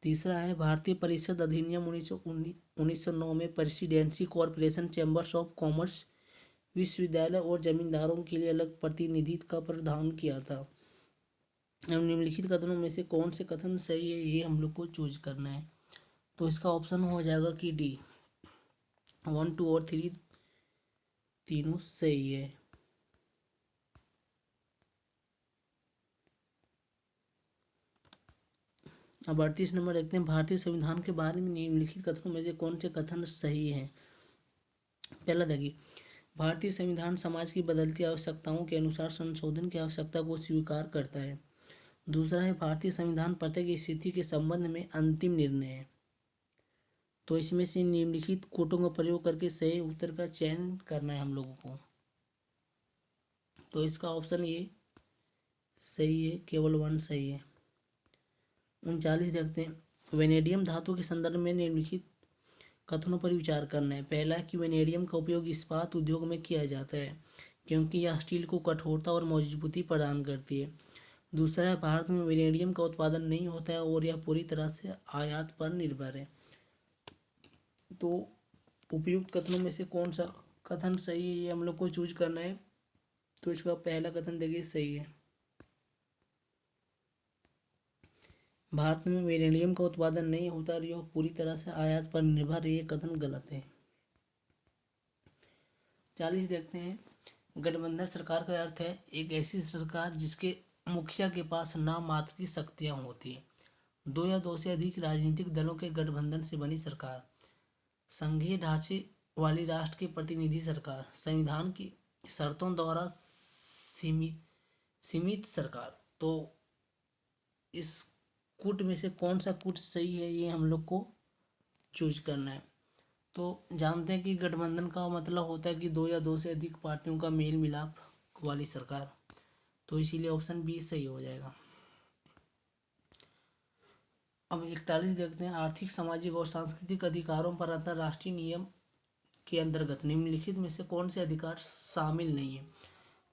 तीसरा है भारतीय परिषद अधिनियम 1909 में presidency corporation chambers of commerce विश्वविद्यालय और जमींदारों के लिए अलग प्रतिनिधित्व का प्रावधान किया था। अब निम्नलिखित कथनों में से कौन से कथन सही है ये हम लोग को चूज करना है। तो इसका ऑप्शन हो जाएगा कि डी 1, 2 और 3 तीनों सही है। अब 38 नंबर देखते हैं। भारतीय संविधान के बारे में निम्नलिखित कथनों में से कौन से कथन सही हैं? पहला देखिए, भारतीय संविधान समाज की बदलती आवश्यकताओं के अनुसार संशोधन की आवश्यकता को स्वीकार करता है। दूसरा है भारतीय संविधान प्रत्येक स्थिति के संबंध में अंतिम निर्णय है। तो इसमें से निम्नलिखित कोटों का प्रयोग करके सही उत्तर का चयन करना है हम लोगों को। तो इसका ऑप्शन ये सही है, केवल 1 सही है। 39 देखते हैं। वेनेडियम धातु के संदर्भ में निम्नलिखित कथनों पर विचार करना है। पहला है कि वेनेडियम का उपयोग इस्पात उद्योग में किया जाता है क्योंकि यह स्टील को कठोरता और मजबूती प्रदान करती है। दूसरा है भारत में वेनेडियम का उत्पादन नहीं होता है और यह पूरी तरह से आयात पर निर्भर है। तो उपयुक्त कथनों में से कौन सा कथन सही है ये हम लोग को चूज करना है। तो इसका पहला कथन देखिए सही है। भारत में वेनेडियम का उत्पादन नहीं होता और यह पूरी तरह से आयात पर निर्भर है, ये कथन गलत है। 40 देखते हैं। गठबंधन सरकार का अर्थ है एक ऐसी सरकार जिसके मुखिया के पास नाम मात्र की शक्तियां होती है। 2 या 2 से अधिक राजनीतिक दलों के गठबंधन से बनी सरकार, संघीय ढांचे वाली राष्ट्र की प्रतिनिधि सरकार, संविधान की शर्तों द्वारा सीमित सरकार। तो इस कूट में से कौन सा कूट सही है ये हम लोग को चूज करना है। तो जानते हैं कि गठबंधन का मतलब होता है कि 2 या 2 से अधिक पार्टियों का मेल मिलाप वाली सरकार। तो इसीलिए ऑप्शन बी सही हो जाएगा। अब 41 देखते हैं। आर्थिक, सामाजिक और सांस्कृतिक अधिकारों पर अंतर्राष्ट्रीय नियम के अंतर्गत निम्नलिखित में से कौन से अधिकार शामिल नहीं है?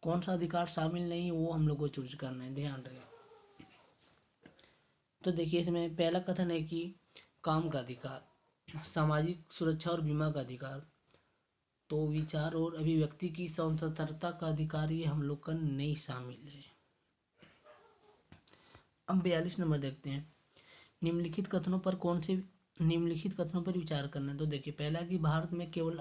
कौन सा अधिकार शामिल नहीं है वो हम लोग को चूज करना है, ध्यान रहे। तो देखिए इसमें पहला कथन है कि काम का अधिकार, सामाजिक सुरक्षा और बीमा का अधिकार, तो विचार और अभिव्यक्ति की स्वतंत्रता का अधिकार ये हम लोग का नहीं शामिल है। अब 42 नंबर देखते हैं। निम्नलिखित कथनों पर विचार करना है। तो देखिए पहला कि भारत में केवल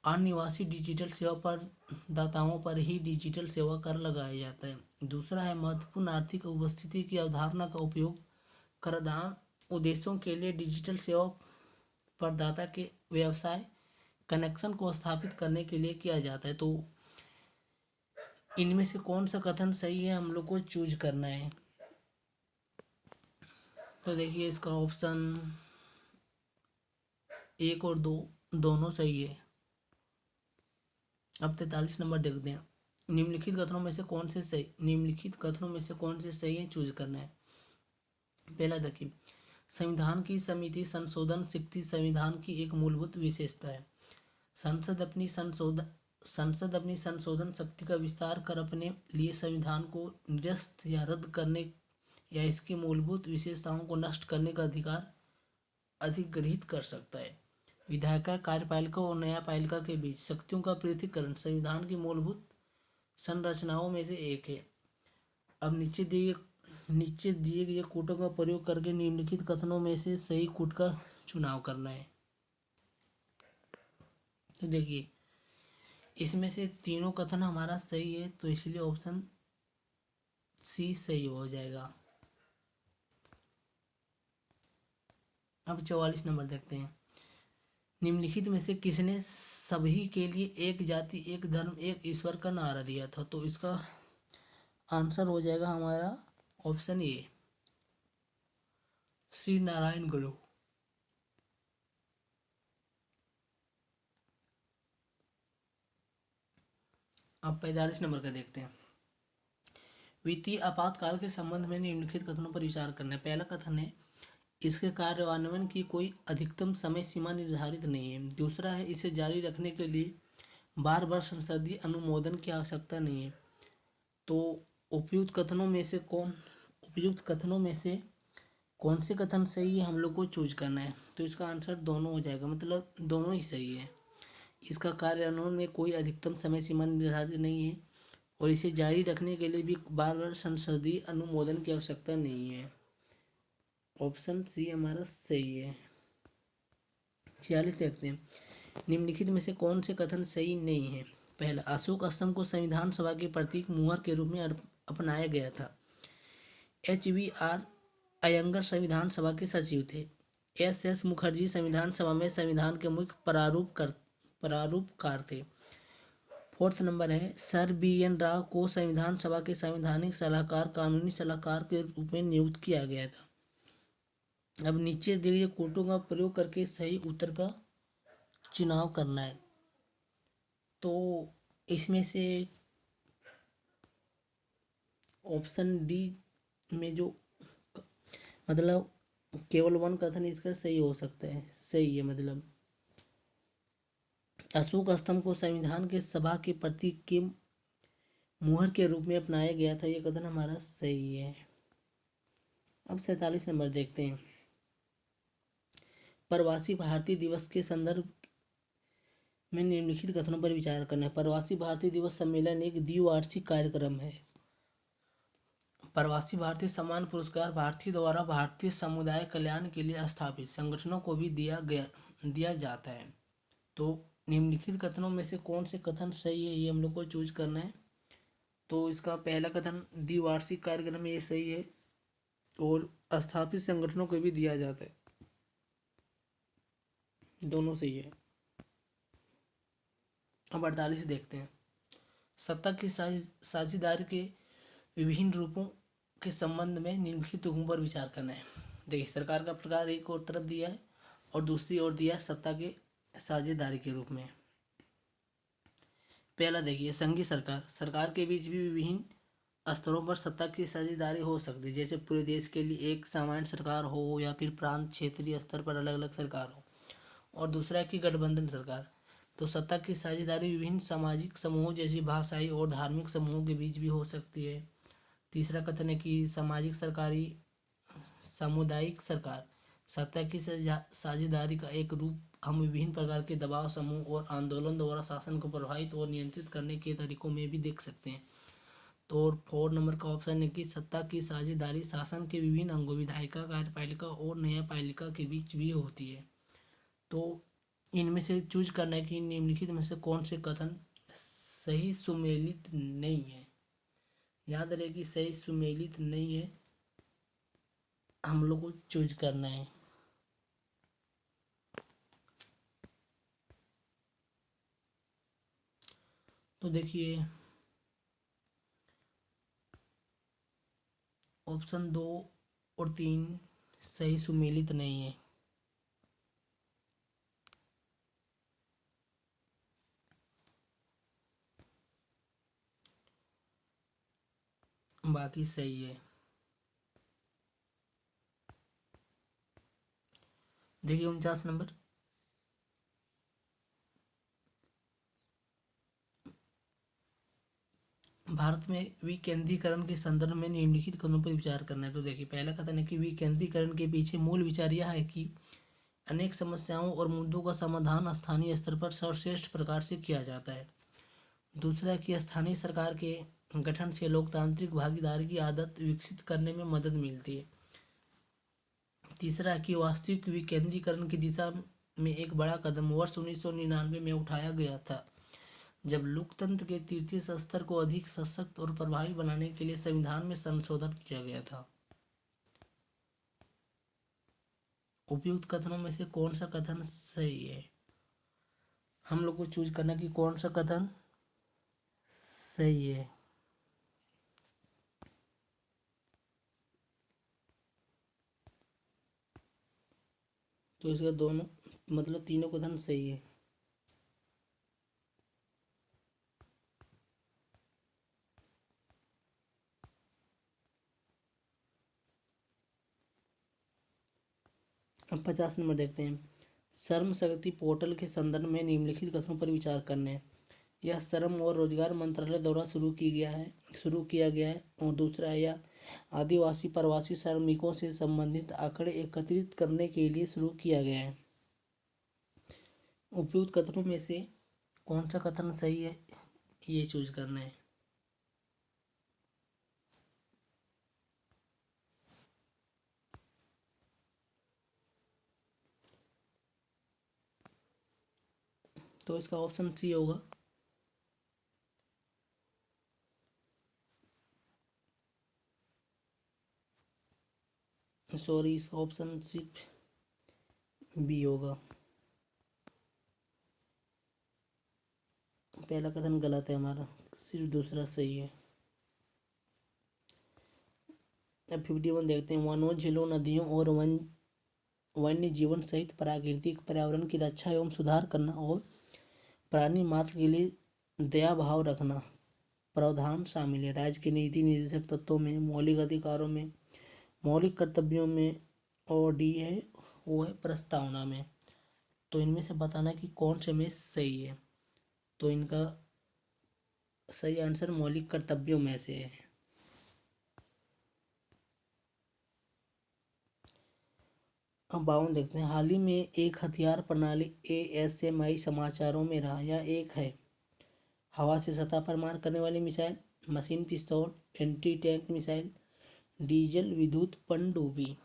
अनिवासी डिजिटल सेवा प्रदाताओं पर ही डिजिटल सेवा कर लगाया जाता है। दूसरा है महत्वपूर्ण आर्थिक उपस्थिति की अवधारणा का उपयोग कराधान उद्देश्यों के लिए डिजिटल सेवा प्रदाता के व्यवसाय कनेक्शन को स्थापित करने के लिए किया जाता है। तो इनमें से कौन सा कथन सही है हम लोग को चूज करना है। तो देखिए इसका ऑप्शन 1 और 2 दोनों सही है। अब 43 नंबर देखते हैं। निम्नलिखित कथनों में से कौन से सही है, चूज करना है। पहला देखिए, संविधान की समिति संशोधन शक्ति संविधान की एक मूलभूत विशेषता है। संसद अपनी संशोधन शक्ति का विस्तार कर अपने लिए संविधान को निरस्त या रद्द करने या इसकी मूलभूत विशेषताओं को नष्ट करने का अधिकार अधिग्रहित कर सकता है। विधायिका, कार्यपालिका और न्यायपालिका के बीच शक्तियों का पृथक्करण संविधान की मूलभूत संरचनाओं में से एक है। अब नीचे दिए गए कूटों का प्रयोग करके निम्नलिखित कथनों में से सही कूट का चुनाव करना है। तो देखिए, इसमें से तीनों कथन हमारा सही है, तो इसलिए ऑप्शन सी सही हो जाएगा। अब 44 नंबर देखते हैं। निम्नलिखित में से किसने सभी के लिए एक जाति, एक धर्म, एक ईश्वर का नारा दिया था? तो इसका आंसर हो जाएगा हमारा ऑप्शन ए, श्री नारायण गुरु। अब 45 नंबर का देखते हैं। वित्तीय आपातकाल के संबंध में निम्नलिखित कथनों पर विचार करना है। पहला कथन है, इसके कार्यान्वयन की कोई अधिकतम समय सीमा निर्धारित नहीं है। दूसरा है, इसे जारी रखने के लिए बार बार संसदीय अनुमोदन की आवश्यकता नहीं है। तो उपयुक्त कथनों में से कौन से कथन सही है, हम लोग को चूज करना है। तो इसका आंसर दोनों हो जाएगा, मतलब दोनों ही सही है। इसका कार्यान्वयन में कोई अधिकतम समय सीमा निर्धारित नहीं है और इसे जारी रखने के लिए भी बार बार संसदीय अनुमोदन की आवश्यकता नहीं है। ऑप्शन सी हमारा सही है। 46 देखते हैं। निम्नलिखित में से कौन से कथन सही नहीं है? पहला, अशोक स्तंभ को संविधान सभा के प्रतीक मुहर के रूप में अपनाया गया था। HVR अयंगर संविधान सभा के सचिव थे। SS मुखर्जी संविधान सभा में संविधान के मुख्य प्रारूपकार थे। फोर्थ नंबर है, सर BN राव को संविधान सभा के संवैधानिक सलाहकार, कानूनी सलाहकार के रूप में नियुक्त किया गया था। अब नीचे दिए गए कोटों का प्रयोग करके सही उत्तर का चुनाव करना है। तो इसमें से ऑप्शन डी में जो मतलब केवल वन कथन इसका सही हो सकता है, सही है। मतलब अशोक स्तंभ को संविधान के सभा के प्रतीक के मुहर के रूप में अपनाया गया था, यह कथन हमारा सही है। अब 47 नंबर देखते हैं। प्रवासी भारतीय दिवस के संदर्भ में निम्नलिखित कथनों पर विचार करना है। प्रवासी भारतीय दिवस सम्मेलन एक द्विवार्षिक कार्यक्रम है। प्रवासी भारतीय सम्मान पुरस्कार भारतीय द्वारा भारतीय समुदाय कल्याण के लिए स्थापित संगठनों को भी दिया जाता है। तो निम्नलिखित कथनों में से कौन से कथन सही है, ये हम लोग को चूज करना है। तो इसका पहला कथन द्विवार्षिक कार्यक्रम ये सही है और स्थापित संगठनों को भी दिया जाता है, दोनों सही है। अब 48 देखते हैं। सत्ता की साझेदारी के विभिन्न रूपों के संबंध में निम्नलिखित तुकों पर विचार करना है। देखिए, सरकार का प्रकार एक और तरफ दिया है और दूसरी ओर दिया है सत्ता के साझेदारी के रूप में। पहला देखिए, संघीय सरकार के बीच भी विभिन्न स्तरों पर सत्ता की साझेदारी हो सकती है, जैसे पूरे देश के लिए एक सामान्य सरकार हो या फिर प्रांत क्षेत्रीय स्तर पर अलग अलग सरकार हो। और दूसरा है कि गठबंधन सरकार। तो सत्ता की साझेदारी विभिन्न सामाजिक समूहों जैसे भाषाई और धार्मिक समूहों के बीच भी हो सकती है। तीसरा कथन है कि सामुदायिक सरकार सत्ता की साझेदारी का एक रूप हम विभिन्न प्रकार के दबाव समूह और आंदोलन द्वारा शासन को प्रभावित और नियंत्रित करने के तरीकों में भी देख सकते हैं। तो 4 नंबर का ऑप्शन है कि सत्ता की साझेदारी शासन के विभिन्न अंगों विधायिका, कार्यपालिका और न्यायपालिका के बीच भी होती है। तो इनमें से चूज करना है कि निम्नलिखित में से कौन से कथन सही सुमेलित नहीं है। याद रहे कि सही सुमेलित नहीं है, हम लोग को चूज करना है। तो देखिए, ऑप्शन 2 और 3 सही सुमेलित नहीं है। बाकी सही है। देखिए 49 नंबर, भारत में विकेंद्रीकरण के संदर्भ में निम्नलिखित कथनों पर विचार करना है। तो देखिए पहला कथन है कि विकेंद्रीकरण के पीछे मूल विचार यह है कि अनेक समस्याओं और मुद्दों का समाधान स्थानीय स्तर पर सर्वश्रेष्ठ प्रकार से किया जाता है। दूसरा है कि स्थानीय सरकार के गठन से लोकतांत्रिक भागीदारी की आदत विकसित करने में मदद मिलती है। तीसरा है कि वास्तविक विकेंद्रीकरण की दिशा में एक बड़ा कदम वर्ष 1999 में उठाया गया था, जब लोकतंत्र के तृतीय स्तर को अधिक सशक्त और प्रभावी बनाने के लिए संविधान में संशोधन किया गया था। उपयुक्त कथनों में से कौन सा कथन सही है? हम लोग को चूज करना कि कौन सा कथन सही है। तो इसका दोनों मतलब तीनों कथन सही है। अब 50 नंबर देखते हैं। श्रम शक्ति पोर्टल के संदर्भ में निम्नलिखित कथनों पर विचार करने हैं। यह श्रम और रोजगार मंत्रालय द्वारा शुरू किया गया है। और दूसरा है यह आदिवासी प्रवासी श्रमिकों से संबंधित आंकड़े एकत्रित करने के लिए शुरू किया गया है। उपयुक्त कथनों में से कौन सा कथन सही है, ये चूज करना है। तो इसका ऑप्शन सी होगा। सॉरी, इसका ऑप्शन सिर्फ बी होगा। पहला कथन गलत है हमारा, सिर्फ दूसरा सही है। अब 51 देखते हैं। वनों, झीलों, नदियों और वन्य जीवन सहित प्राकृतिक पर्यावरण की रक्षा एवं सुधार करना और प्राणी मात्र के लिए दया भाव रखना प्रावधान शामिल है। राज्य के नीति निर्देशक तत्वों में, मौलिक अधिकारों में, मौलिक कर्तव्यों में, और डी है वो है प्रस्तावना में। तो इनमें से बताना कि कौन से में सही है। तो इनका सही आंसर मौलिक कर्तव्यों में से है। अब 52 देखते हैं। हाल ही में एक हथियार प्रणाली ASMI समाचारों में रहा। यह एक है हवा से सतह पर मार करने वाली मिसाइल, मशीन पिस्तौल, एंटी टैंक मिसाइल, डीजल विद्युत पनडुब्बी।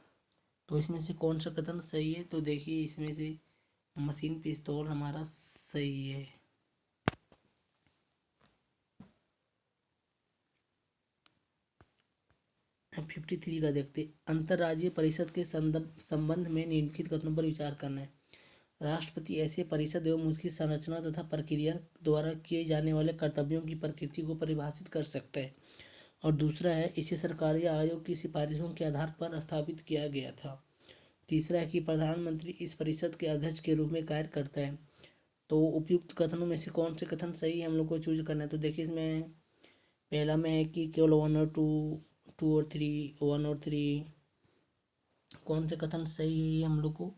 तो इसमें से कौन सा कथन सही है? तो देखिए इसमें से मशीन पिस्तौल हमारा सही है। अब 53 का देखते। अंतर्राज्यीय परिषद के संबंध में निम्नलिखित कथनों पर विचार करना है। राष्ट्रपति ऐसे परिषद एवं उसकी संरचना तथा प्रक्रिया द्वारा किए जाने वाले कर्तव्यों की प्रकृति को परिभाषित कर सकते हैं। और दूसरा है इसे सरकार या आयोग की सिफारिशों के आधार पर स्थापित किया गया था। तीसरा है कि प्रधानमंत्री इस परिषद के अध्यक्ष के रूप में कार्य करता है। तो उपयुक्त कथनों में से कौन से कथन सही है हम लोग को चूज करना है। तो देखिए इसमें पहला में है कि केवल 1 और 2 और 3, 1 और 3, कौन से कथन सही है ये हम लोग को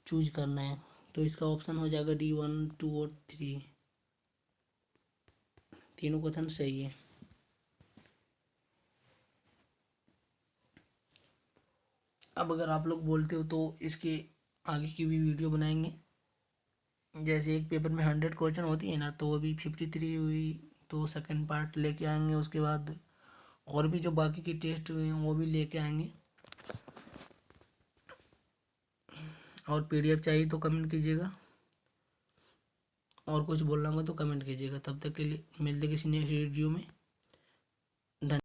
चूज करना है। तो इसका ऑप्शन हो जाएगा D 1, 2 और 3, तीनों कथन सही है। अब अगर आप लोग बोलते हो तो इसके आगे की भी वीडियो बनाएंगे। जैसे एक पेपर में 100 क्वेश्चन होती है ना, तो अभी 53 हुई तो सेकंड पार्ट लेके आएंगे। उसके बाद और भी जो बाकी के टेस्ट हुए हैं वो भी लेके आएंगे। और PDF चाहिए तो कमेंट कीजिएगा, और कुछ बोलना होगा तो कमेंट कीजिएगा। तब तक के लिए मिलते किसी नेक्स्ट वीडियो में। धन्यवाद।